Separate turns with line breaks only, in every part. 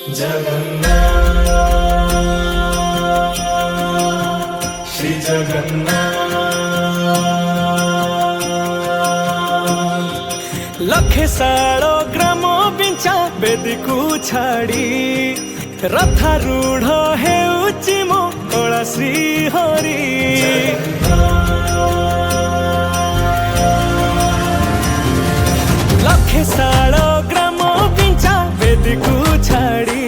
जगन्नाथ श्री जगन्नाथ।
लखे साड़ो ग्राम बिंचा बेदी को छाड़ी रथारूढ़ हेउची मो कला श्री हरि। लखे साड़ो ग्राम बिंचा बेदी को छाड़ी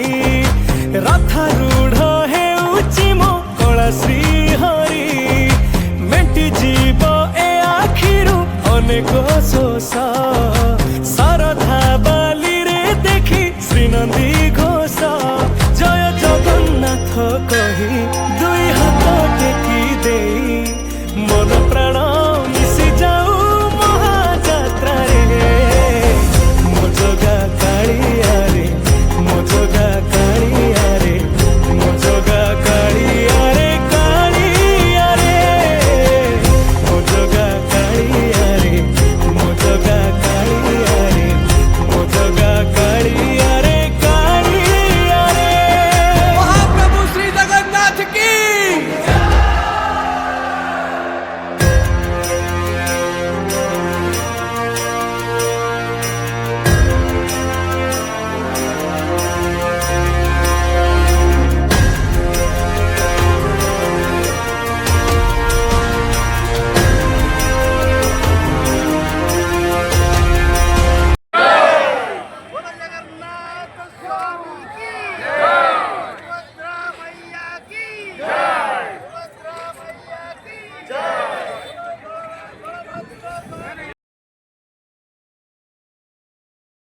रथारूढ़ हेउची मो कला श्री हरि। मेटी जीव ए आखिरु अनेक शोष